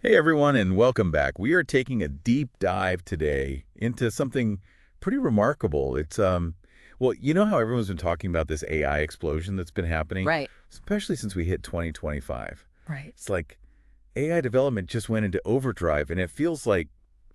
Hey everyone, and welcome back. We are taking a deep dive today into something pretty remarkable. Well, you know how everyone's been talking about this AI explosion that's been happening, Right. especially since we hit 2025. Right. It's like AI development just went into overdrive, and it feels like,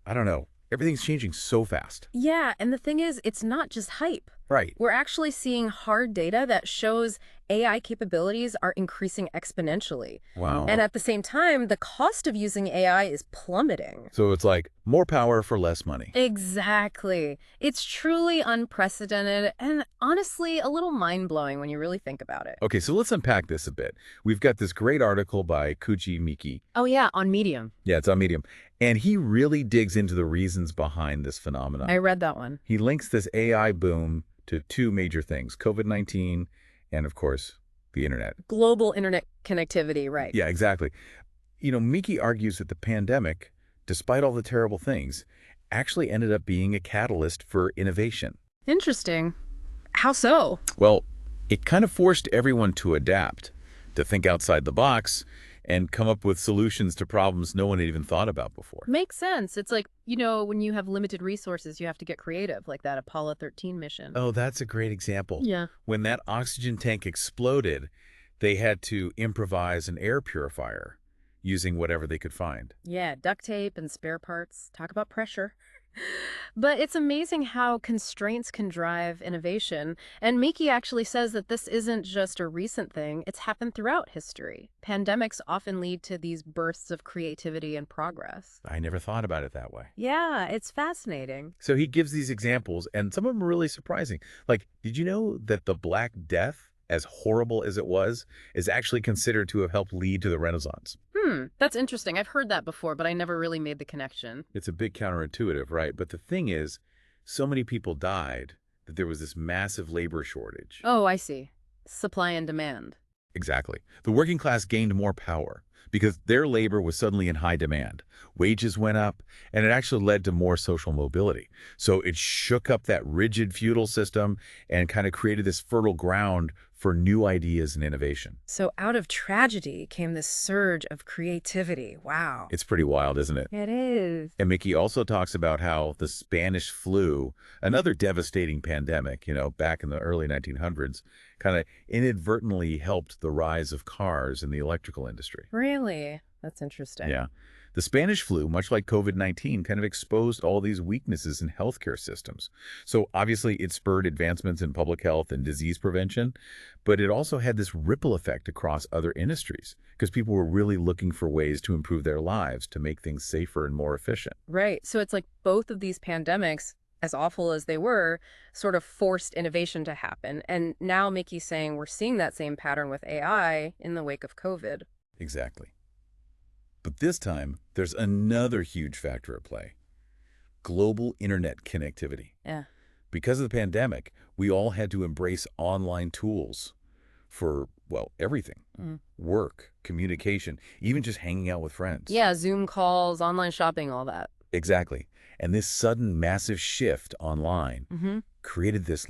I don't know, everything's changing so fast. Yeah, and the thing is, it's not just hype. Right. We're actually seeing hard data that shows AI capabilities are increasing exponentially. And Wow. at the same time, the cost of using AI is plummeting. So it's like more power for less money. Exactly. It's truly unprecedented and honestly a little mind-blowing when you really think about it. Okay, so let's unpack this a bit. We've got this great article by Kouji Miki. Oh yeah, on Medium. Yeah, it's on Medium. And he really digs into the reasons behind this phenomenon. I read that one. He links this AI boom to two major things, COVID-19 and, of course, the internet. Global internet connectivity, right. Yeah, exactly. Miki argues that the pandemic, despite all the terrible things, actually ended up being a catalyst for innovation. Interesting. How so? Well, it kind of forced everyone to adapt, to think outside the box, and come up with solutions to problems no one had even thought about before. Makes sense. It's like, when you have limited resources, you have to get creative, like that Apollo 13 mission. Oh, that's a great example. Yeah. When that oxygen tank exploded, they had to improvise an air purifier using whatever they could find. Yeah, duct tape and spare parts. Talk about pressure. But it's amazing how constraints can drive innovation. And Miki actually says that this isn't just a recent thing. It's happened throughout history. Pandemics often lead to these bursts of creativity and progress. I never thought about it that way. Yeah, it's fascinating. So he gives these examples, and some of them are really surprising. Like, did you know that the Black Death, as horrible as it was, is actually considered to have helped lead to the Renaissance? That's interesting. I've heard that before, but I never really made the connection. It's a bit counterintuitive, right? But the thing is, so many people died that there was this massive labor shortage. Oh, I see. Supply and demand. Exactly. The working class gained more power because their labor was suddenly in high demand. Wages went up, and it actually led to more social mobility. So it shook up that rigid feudal system and kind of created this fertile ground for new ideas and innovation. So out of tragedy came this surge of creativity. Wow. It's pretty wild, isn't it? It is. And Mickey also talks about how the Spanish flu, another devastating pandemic, back in the early 1900s, kind of inadvertently helped the rise of cars in the electrical industry. Really? That's interesting. Yeah. The Spanish flu, much like COVID-19, kind of exposed all these weaknesses in healthcare systems. So obviously it spurred advancements in public health and disease prevention, but it also had this ripple effect across other industries because people were really looking for ways to improve their lives, to make things safer and more efficient. Right. So it's like both of these pandemics, as awful as they were, sort of forced innovation to happen. And now Mickey's saying we're seeing that same pattern with AI in the wake of COVID. Exactly. But this time, there's another huge factor at play: global internet connectivity. Yeah. Because of the pandemic, we all had to embrace online tools for, well, everything. Work, communication, even just hanging out with friends. Yeah, Zoom calls, online shopping, all that. Exactly. And this sudden massive shift online created this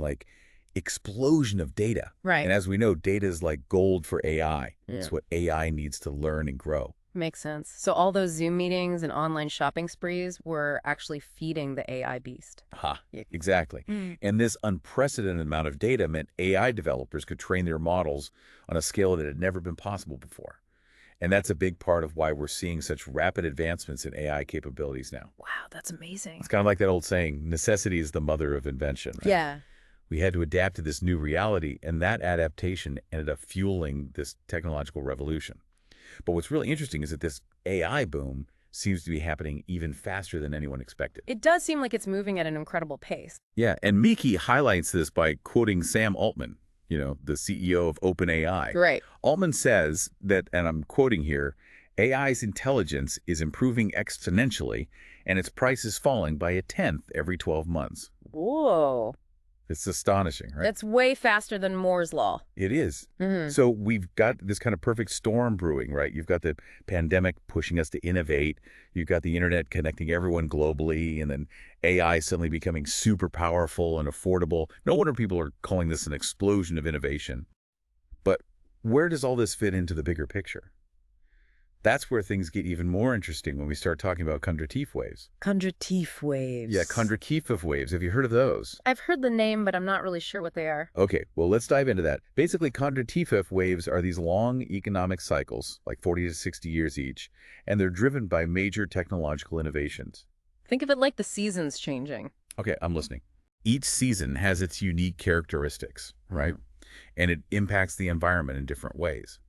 explosion of data. Right. And as we know, data is like gold for AI. Yeah. It's what AI needs to learn and grow. Makes sense. So all those Zoom meetings and online shopping sprees were actually feeding the AI beast. Exactly. And this unprecedented amount of data meant AI developers could train their models on a scale that had never been possible before. And that's a big part of why we're seeing such rapid advancements in AI capabilities now. Wow, that's amazing. It's kind of like that old saying, necessity is the mother of invention, right? Yeah. We had to adapt to this new reality, and that adaptation ended up fueling this technological revolution. But what's really interesting is that this AI boom seems to be happening even faster than anyone expected. It does seem like it's moving at an incredible pace. Yeah, and Miki highlights this by quoting Sam Altman, the CEO of OpenAI. Right. Altman says that, and I'm quoting here, AI's intelligence is improving exponentially, and its price is falling by 1/10 every 12 months. Whoa. It's astonishing, right? That's way faster than Moore's Law. It is. So we've got this kind of perfect storm brewing, right? You've got the pandemic pushing us to innovate. You've got the internet connecting everyone globally, and then AI suddenly becoming super powerful and affordable. No wonder people are calling this an explosion of innovation. But where does all this fit into the bigger picture? That's where things get even more interesting when we start talking about Kondratief waves. Kondratief Yeah, waves. Kondratief waves. Have you heard of those? I've heard the name, but I'm not really sure what they are. Okay, well, let's dive into that. Basically, Kondratief waves are these long economic cycles, like 40 to 60 years each, and they're driven by major technological innovations. Think of it like the seasons changing. Okay, I'm listening. Each season has its unique characteristics, right? And it impacts the environment in different ways.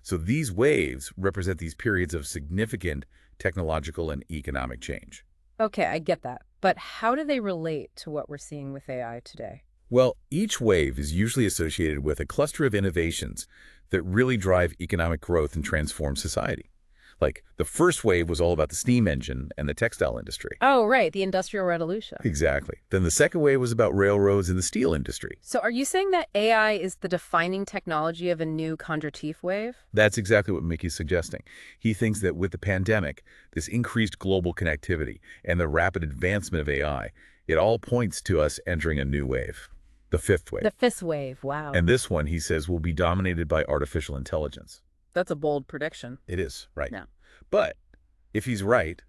So these waves represent these periods of significant technological and economic change. Okay, I get that. But how do they relate to what we're seeing with AI today? Well, each wave is usually associated with a cluster of innovations that really drive economic growth and transform society. Like, the first wave was all about the steam engine and the textile industry. Oh, right, the Industrial Revolution. Exactly. Then the second wave was about railroads and the steel industry. So are you saying that AI is the defining technology of a new Kondratief wave? That's exactly what Mickey's suggesting. He thinks that with the pandemic, this increased global connectivity and the rapid advancement of AI, it all points to us entering a new wave, the fifth wave. The fifth wave, wow. And this one, he says, will be dominated by artificial intelligence. That's a bold prediction. It is, right. Yeah. But if he's right,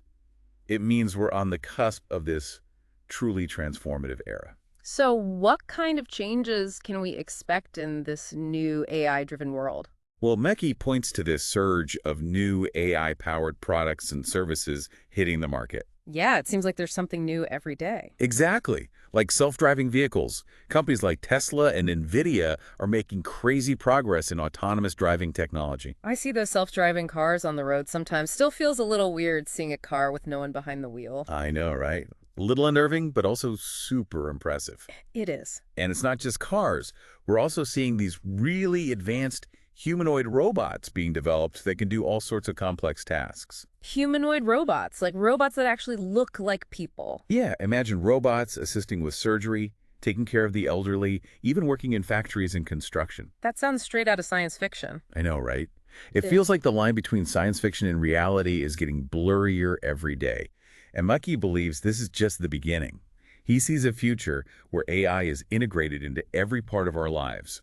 it means we're on the cusp of this truly transformative era. So what kind of changes can we expect in this new AI-driven world? Well, Meki points to this surge of new AI-powered products and services hitting the market. Yeah, it seems like there's something new every day. Exactly. Like self-driving vehicles. Companies like Tesla and NVIDIA are making crazy progress in autonomous driving technology. I see those self-driving cars on the road sometimes. Still feels a little weird seeing a car with no one behind the wheel. I know, right? A little unnerving, but also super impressive. It is. And it's not just cars. We're also seeing these really advanced humanoid robots being developed that can do all sorts of complex tasks. Humanoid robots, like robots that actually look like people. Yeah, imagine robots assisting with surgery, taking care of the elderly, even working in factories and construction. That sounds straight out of science fiction. I know, right? It feels like the line between science fiction and reality is getting blurrier every day. And Maki believes this is just the beginning. He sees a future where AI is integrated into every part of our lives.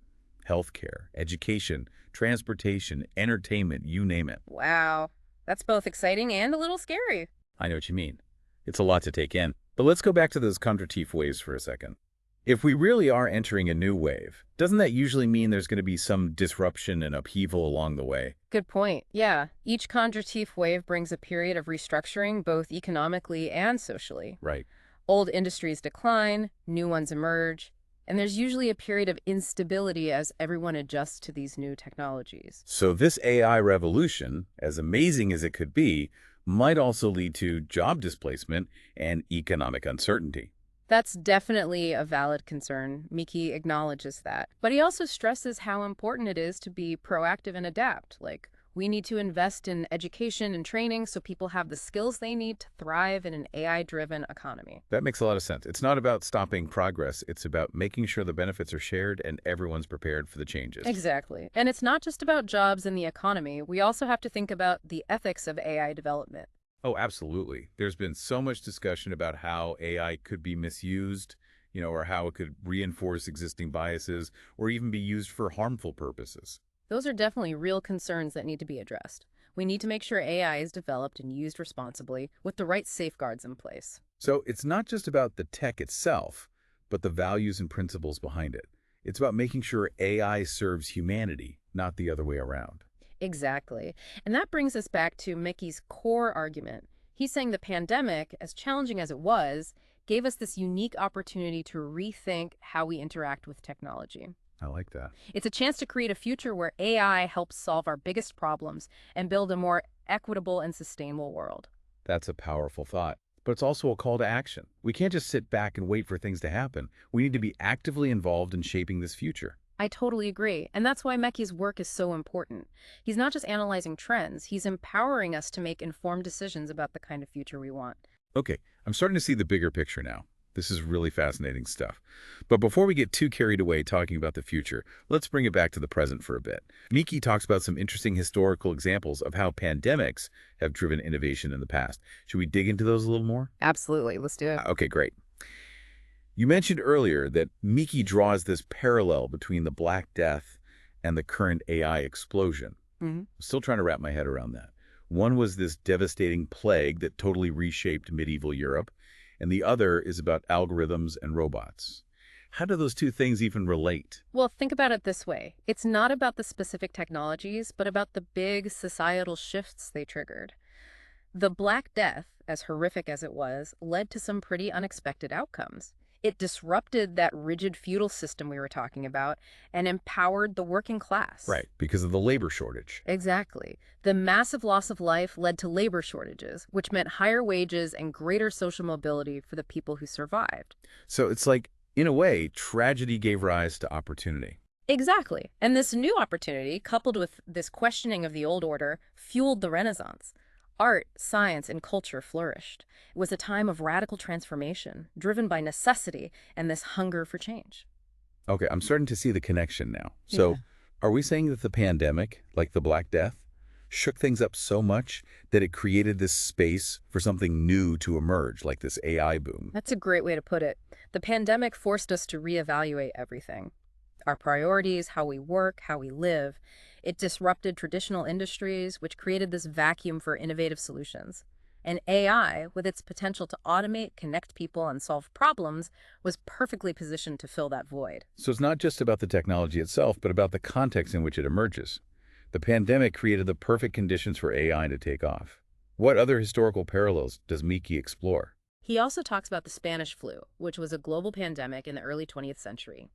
Healthcare, education, transportation, entertainment, you name it. Wow. That's both exciting and a little scary. I know what you mean. It's a lot to take in. But let's go back to those Kondratief waves for a second. If we really are entering a new wave, doesn't that usually mean there's going to be some disruption and upheaval along the way? Good point. Yeah, each Kondratief wave brings a period of restructuring both economically and socially. Right. Old industries decline, new ones emerge, and there's usually a period of instability as everyone adjusts to these new technologies. So this AI revolution, as amazing as it could be, might also lead to job displacement and economic uncertainty. That's definitely a valid concern. Miki acknowledges that. But he also stresses how important it is to be proactive and adapt. Like, we need to invest in education and training so people have the skills they need to thrive in an AI-driven economy. That makes a lot of sense. It's not about stopping progress. It's about making sure the benefits are shared and everyone's prepared for the changes. Exactly. And it's not just about jobs and the economy. We also have to think about the ethics of AI development. Oh, absolutely. There's been so much discussion about how AI could be misused, or how it could reinforce existing biases or even be used for harmful purposes. Those are definitely real concerns that need to be addressed. We need to make sure AI is developed and used responsibly with the right safeguards in place. So it's not just about the tech itself, but the values and principles behind it. It's about making sure AI serves humanity, not the other way around. Exactly. And that brings us back to Mickey's core argument. He's saying the pandemic, as challenging as it was, gave us this unique opportunity to rethink how we interact with technology. I like that. It's a chance to create a future where AI helps solve our biggest problems and build a more equitable and sustainable world. That's a powerful thought. But it's also a call to action. We can't just sit back and wait for things to happen. We need to be actively involved in shaping this future. I totally agree. And that's why Meki's work is so important. He's not just analyzing trends, he's empowering us to make informed decisions about the kind of future we want. Okay, I'm starting to see the bigger picture now. This is really fascinating stuff. But before we get too carried away talking about the future, let's bring it back to the present for a bit. Miki talks about some interesting historical examples of how pandemics have driven innovation in the past. Should we dig into those a little more? Absolutely. Let's do it. Okay, great. You mentioned earlier that Miki draws this parallel between the Black Death and the current AI explosion. Mm-hmm. I'm still trying to wrap my head around that. One was this devastating plague that totally reshaped medieval Europe, and the other is about algorithms and robots. How do those two things even relate? Well, think about it this way. It's not about the specific technologies, but about the big societal shifts they triggered. The Black Death, as horrific as it was, led to some pretty unexpected outcomes. It disrupted that rigid feudal system we were talking about and empowered the working class. Right, because of the labor shortage. Exactly. The massive loss of life led to labor shortages, which meant higher wages and greater social mobility for the people who survived. So it's like, in a way, tragedy gave rise to opportunity. Exactly. And this new opportunity, coupled with this questioning of the old order, fueled the Renaissance. Art, science, and culture flourished. It was a time of radical transformation, driven by necessity and this hunger for change. Okay, I'm starting to see the connection now. Yeah. So are we saying that the pandemic, like the Black Death, shook things up so much that it created this space for something new to emerge, like this AI boom? That's a great way to put it. The pandemic forced us to reevaluate everything. Our priorities, how we work, how we live. It disrupted traditional industries, which created this vacuum for innovative solutions. And AI, with its potential to automate, connect people, and solve problems, was perfectly positioned to fill that void. So it's not just about the technology itself, but about the context in which it emerges. The pandemic created the perfect conditions for AI to take off. What other historical parallels does Miki explore? He also talks about the Spanish flu, which was a global pandemic in the early 20th century.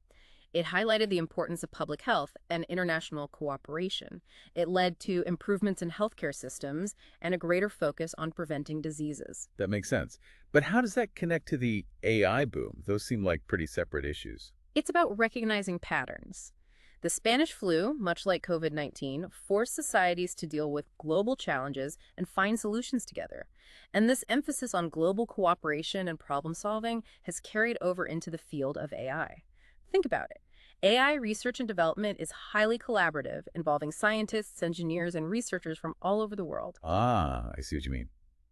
It highlighted the importance of public health and international cooperation. It led to improvements in healthcare systems and a greater focus on preventing diseases. That makes sense. But how does that connect to the AI boom? Those seem like pretty separate issues. It's about recognizing patterns. The Spanish flu, much like COVID-19, forced societies to deal with global challenges and find solutions together. And this emphasis on global cooperation and problem solving has carried over into the field of AI. Think about it. AI research and development is highly collaborative, involving scientists, engineers, and researchers from all over the world. Ah, I see what you mean.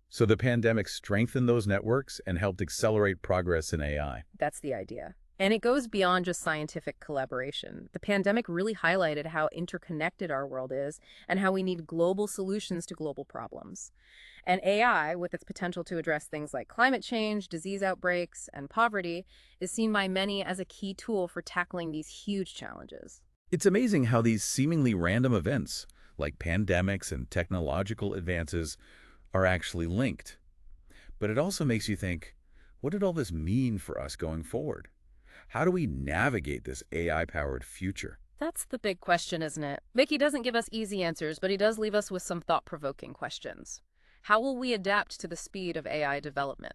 So the pandemic strengthened those networks and helped accelerate progress in AI. That's the idea. And it goes beyond just scientific collaboration. The pandemic really highlighted how interconnected our world is and how we need global solutions to global problems. And AI, with its potential to address things like climate change, disease outbreaks, and poverty, is seen by many as a key tool for tackling these huge challenges. It's amazing how these seemingly random events, like pandemics and technological advances, are actually linked. But it also makes you think, what did all this mean for us going forward? How do we navigate this AI-powered future? That's the big question, isn't it? Mickey doesn't give us easy answers, but he does leave us with some thought-provoking questions. How will we adapt to the speed of AI development?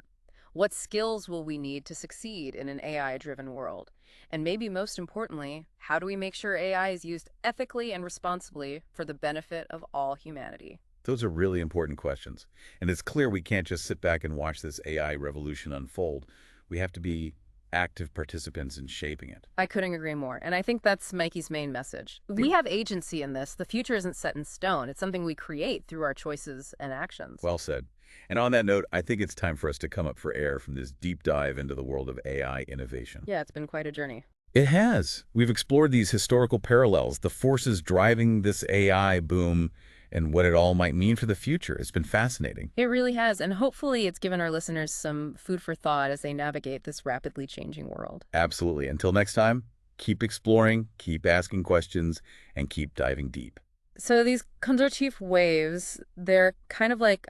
What skills will we need to succeed in an AI-driven world? And maybe most importantly, how do we make sure AI is used ethically and responsibly for the benefit of all humanity? Those are really important questions. And it's clear we can't just sit back and watch this AI revolution unfold. We have to be active participants in shaping it. I couldn't agree more. And I think that's Mikey's main message. We have agency in this. The future isn't set in stone. It's something we create through our choices and actions. Well said. And on that note, I think it's time for us to come up for air from this deep dive into the world of AI innovation. Yeah, it's been quite a journey. It has. We've explored these historical parallels, the forces driving this AI boom, and what it all might mean for the future. It's been fascinating. It really has, and hopefully it's given our listeners some food for thought as they navigate this rapidly changing world. Absolutely. Until next time, keep exploring, keep asking questions, and keep diving deep. So these conjunctive waves, they're kind of like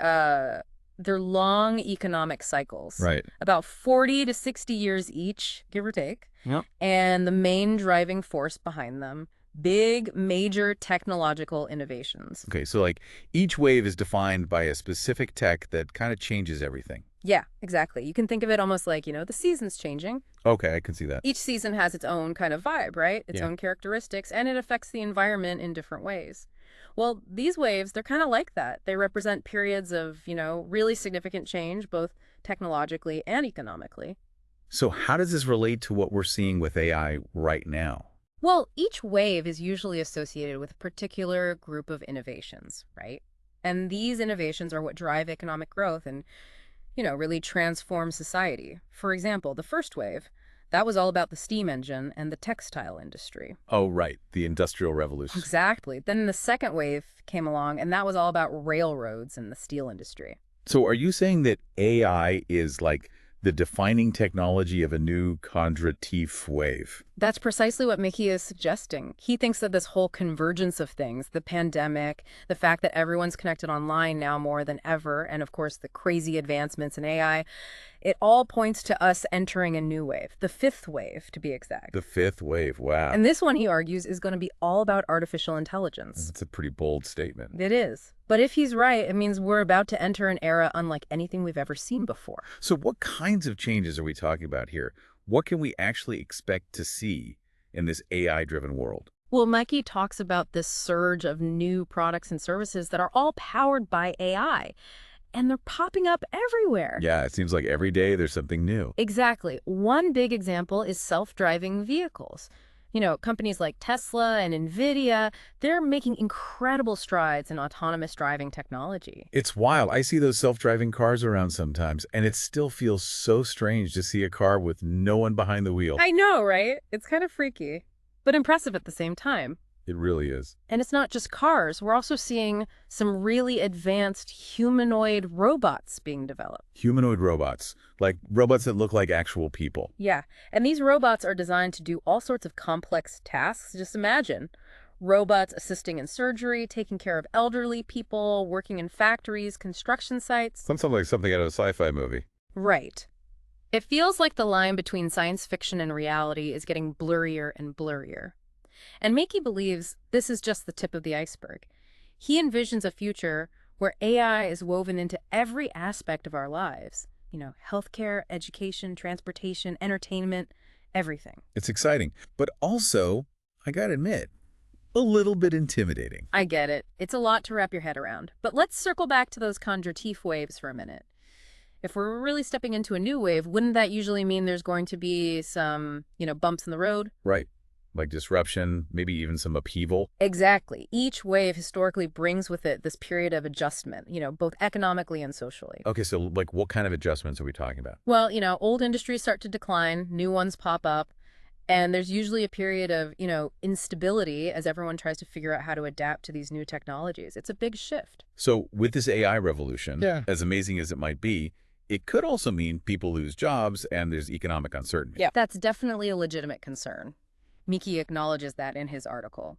they're long economic cycles. Right. About 40 to 60 years each, give or take. Yep. And the main driving force behind them, big, major technological innovations. Okay, so like each wave is defined by a specific tech that kind of changes everything. Yeah, exactly. You can think of it almost like, the seasons changing. Okay, I can see that. Each season has its own kind of vibe, right? Its Yeah. own characteristics, and it affects the environment in different ways. Well, these waves, they're kind of like that. They represent periods of, really significant change, both technologically and economically. So how does this relate to what we're seeing with AI right now? Well, each wave is usually associated with a particular group of innovations, right? And these innovations are what drive economic growth and, really transform society. For example, the first wave, That was all about the steam engine and the textile industry. Oh, right, the Industrial Revolution. Exactly. Then the second wave came along, and that was all about railroads and the steel industry. So are you saying that AI is like the defining technology of a new generative wave? That's precisely what Mickey is suggesting. He thinks that this whole convergence of things, the pandemic, the fact that everyone's connected online now more than ever, and of course the crazy advancements in AI, it all points to us entering a new wave, the fifth wave to be exact. The fifth wave, wow. And this one, he argues, is going to be all about artificial intelligence. That's a pretty bold statement. It is. But if he's right, it means we're about to enter an era unlike anything we've ever seen before. So what kinds of changes are we talking about here? What can we actually expect to see in this AI-driven world? Well, Mikey talks about this surge of new products and services that are all powered by AI, and they're popping up everywhere. Yeah, it seems like every day there's something new. Exactly. One big example is self-driving vehicles. Companies like Tesla and NVIDIA, they're making incredible strides in autonomous driving technology. It's wild. I see those self-driving cars around sometimes, and it still feels so strange to see a car with no one behind the wheel. I know, right? It's kind of freaky, but impressive at the same time. It really is. And it's not just cars. We're also seeing some really advanced humanoid robots being developed. Humanoid robots, like robots that look like actual people. Yeah, and these robots are designed to do all sorts of complex tasks. Just imagine robots assisting in surgery, taking care of elderly people, working in factories, construction sites. Sounds like something out of a sci-fi movie. Right. It feels like the line between science fiction and reality is getting blurrier and blurrier. And Miki believes this is just the tip of the iceberg. He envisions a future where AI is woven into every aspect of our lives. Healthcare, education, transportation, entertainment, everything. It's exciting, but also, I gotta admit, a little bit intimidating. I get it. It's a lot to wrap your head around. But let's circle back to those generative waves for a minute. If we're really stepping into a new wave, wouldn't that usually mean there's going to be some, bumps in the road? Right. Like disruption, maybe even some upheaval. Exactly. Each wave historically brings with it this period of adjustment, both economically and socially. Okay, so like what kind of adjustments are we talking about? Well, old industries start to decline, new ones pop up, and there's usually a period of, instability as everyone tries to figure out how to adapt to these new technologies. It's a big shift. So with this AI revolution, Yeah. as amazing as it might be, it could also mean people lose jobs and there's economic uncertainty. Yeah, that's definitely a legitimate concern. Miki acknowledges that in his article.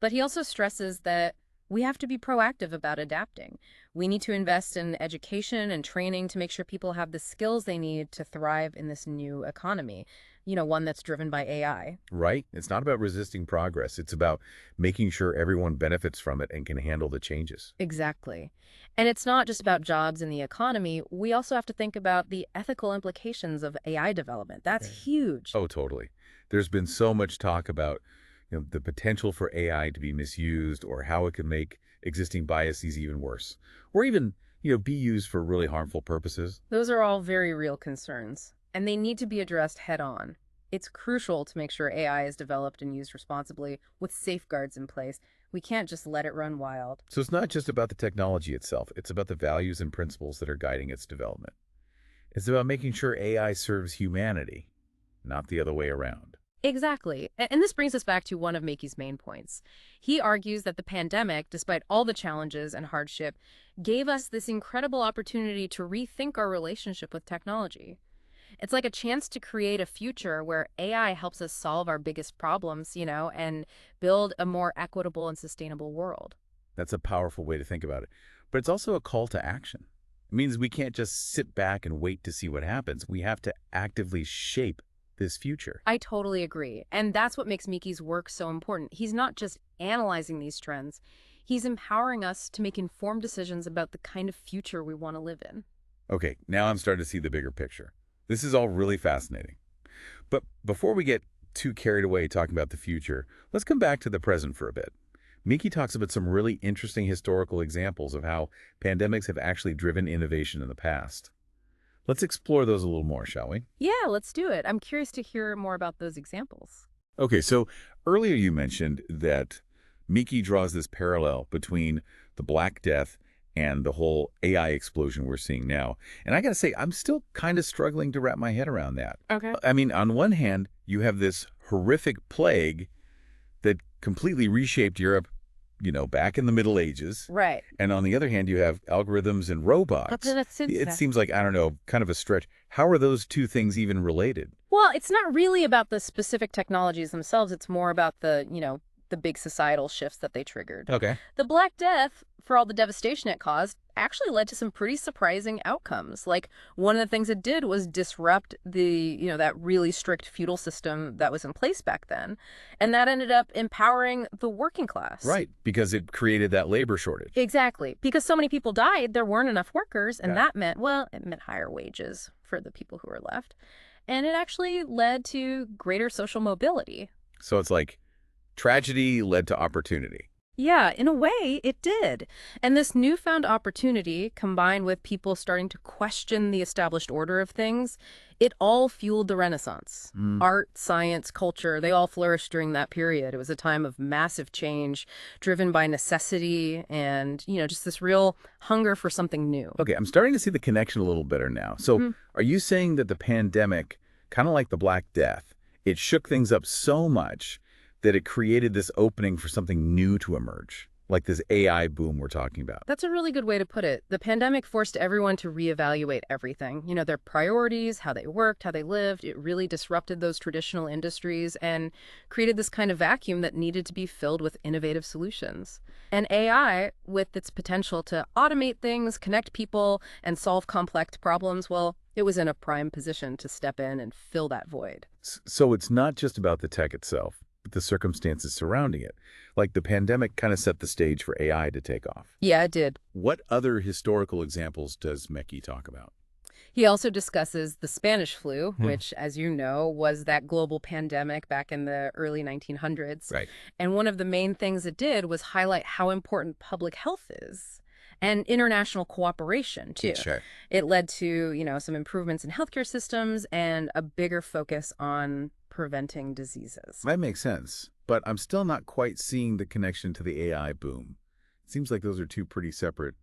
But he also stresses that we have to be proactive about adapting. We need to invest in education and training to make sure people have the skills they need to thrive in this new economy, one that's driven by AI. Right? It's not about resisting progress. It's about making sure everyone benefits from it and can handle the changes. Exactly. And it's not just about jobs in the economy. We also have to think about the ethical implications of AI development. That's huge. Oh, totally. There's been so much talk about the potential for AI to be misused or how it can make existing biases even worse, or even be used for really harmful purposes. Those are all very real concerns, and they need to be addressed head on. It's crucial to make sure AI is developed and used responsibly with safeguards in place. We can't just let it run wild. So it's not just about the technology itself. It's about the values and principles that are guiding its development. It's about making sure AI serves humanity, not the other way around. Exactly. And this brings us back to one of Miki's main points. He argues that the pandemic, despite all the challenges and hardship, gave us this incredible opportunity to rethink our relationship with technology. It's like a chance to create a future where AI helps us solve our biggest problems, and build a more equitable and sustainable world. That's a powerful way to think about it. But it's also a call to action. It means we can't just sit back and wait to see what happens. We have to actively shape this future. I totally agree. And that's what makes Miki's work so important. He's not just analyzing these trends. He's empowering us to make informed decisions about the kind of future we want to live in. Okay, now I'm starting to see the bigger picture. This is all really fascinating. But before we get too carried away talking about the future, let's come back to the present for a bit. Miki talks about some really interesting historical examples of how pandemics have actually driven innovation in the past. Let's explore those a little more, shall we? Yeah, let's do it. I'm curious to hear more about those examples. Okay, so earlier you mentioned that Miki draws this parallel between the Black Death and the whole AI explosion we're seeing now. And I got to say, I'm still kind of struggling to wrap my head around that. Okay. I mean, on one hand, you have this horrific plague that completely reshaped Europe, back in the Middle Ages. Right. And on the other hand, you have algorithms and robots. It seems like, I don't know, kind of a stretch. How are those two things even related? Well, it's not really about the specific technologies themselves. It's more about the big societal shifts that they triggered. Okay. The Black Death, for all the devastation it caused, actually led to some pretty surprising outcomes. Like, one of the things it did was disrupt that really strict feudal system that was in place back then. And that ended up empowering the working class. Right, because it created that labor shortage. Exactly. Because so many people died, there weren't enough workers, and Yeah. that meant, well, it meant higher wages for the people who were left. And it actually led to greater social mobility. So it's like tragedy led to opportunity. Yeah, in a way, it did. And this newfound opportunity, combined with people starting to question the established order of things, it all fueled the Renaissance. Art, science, culture, they all flourished during that period. It was a time of massive change, driven by necessity and, just this real hunger for something new. Okay, I'm starting to see the connection a little better now. So are you saying that the pandemic, kind of like the Black Death, it shook things up so much that it created this opening for something new to emerge, like this AI boom we're talking about? That's a really good way to put it. The pandemic forced everyone to reevaluate everything. Their priorities, how they worked, how they lived. It really disrupted those traditional industries and created this kind of vacuum that needed to be filled with innovative solutions. And AI, with its potential to automate things, connect people, and solve complex problems, well, it was in a prime position to step in and fill that void. So it's not just about the tech itself, but the circumstances surrounding it. Like the pandemic kind of set the stage for AI to take off. Yeah, it did. What other historical examples does Miki talk about? He also discusses the Spanish flu, which, as you know, was that global pandemic back in the early 1900s. Right. And one of the main things it did was highlight how important public health is and international cooperation, too. Sure. It led to, some improvements in healthcare systems and a bigger focus on preventing diseases. That makes sense, but I'm still not quite seeing the connection to the AI boom. It seems like those are two pretty separate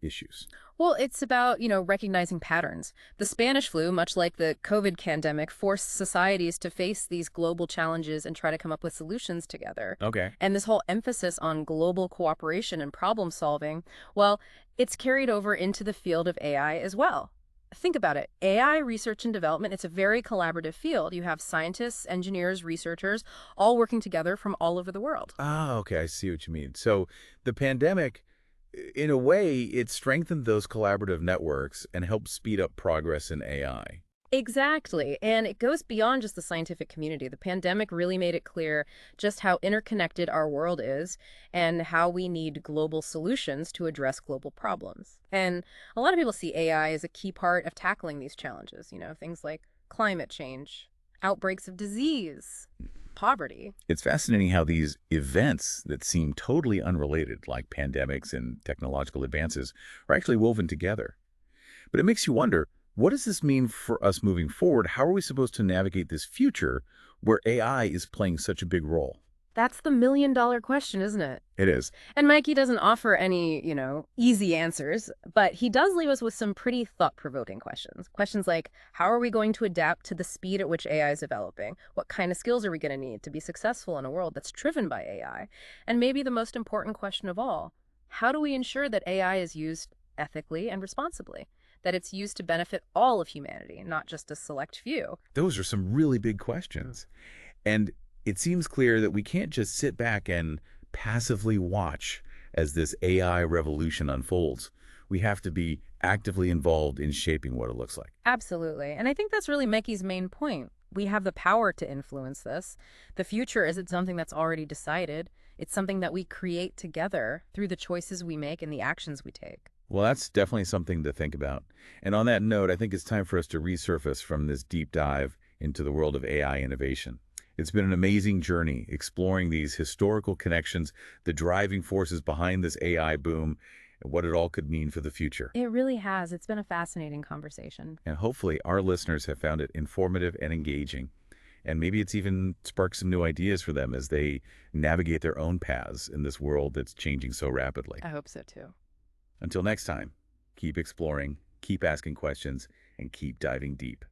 issues. Well, it's about, recognizing patterns. The Spanish flu, much like the COVID pandemic, forced societies to face these global challenges and try to come up with solutions together. Okay. And this whole emphasis on global cooperation and problem solving, well, it's carried over into the field of AI as well. Think about it. AI research and development, it's a very collaborative field. You have scientists, engineers, researchers, all working together from all over the world. Ah, okay, I see what you mean. So the pandemic, in a way, it strengthened those collaborative networks and helped speed up progress in AI. Exactly. And it goes beyond just the scientific community. The pandemic really made it clear just how interconnected our world is and how we need global solutions to address global problems. And a lot of people see AI as a key part of tackling these challenges, things like climate change, outbreaks of disease, poverty. It's fascinating how these events that seem totally unrelated, like pandemics and technological advances, are actually woven together. But it makes you wonder, what does this mean for us moving forward? How are we supposed to navigate this future where AI is playing such a big role? That's the million-dollar question, isn't it? It is. And Mikey doesn't offer any, easy answers, but he does leave us with some pretty thought-provoking questions. Questions like, how are we going to adapt to the speed at which AI is developing? What kind of skills are we going to need to be successful in a world that's driven by AI? And maybe the most important question of all, how do we ensure that AI is used ethically and responsibly? That it's used to benefit all of humanity, not just a select few? Those are some really big questions. And it seems clear that we can't just sit back and passively watch as this AI revolution unfolds. We have to be actively involved in shaping what it looks like. Absolutely. And I think that's really Mickey's main point. We have the power to influence this. The future isn't something that's already decided. It's something that we create together through the choices we make and the actions we take. Well, that's definitely something to think about. And on that note, I think it's time for us to resurface from this deep dive into the world of AI innovation. It's been an amazing journey exploring these historical connections, the driving forces behind this AI boom, and what it all could mean for the future. It really has. It's been a fascinating conversation. And hopefully our listeners have found it informative and engaging. And maybe it's even sparked some new ideas for them as they navigate their own paths in this world that's changing so rapidly. I hope so too. Until next time, keep exploring, keep asking questions, and keep diving deep.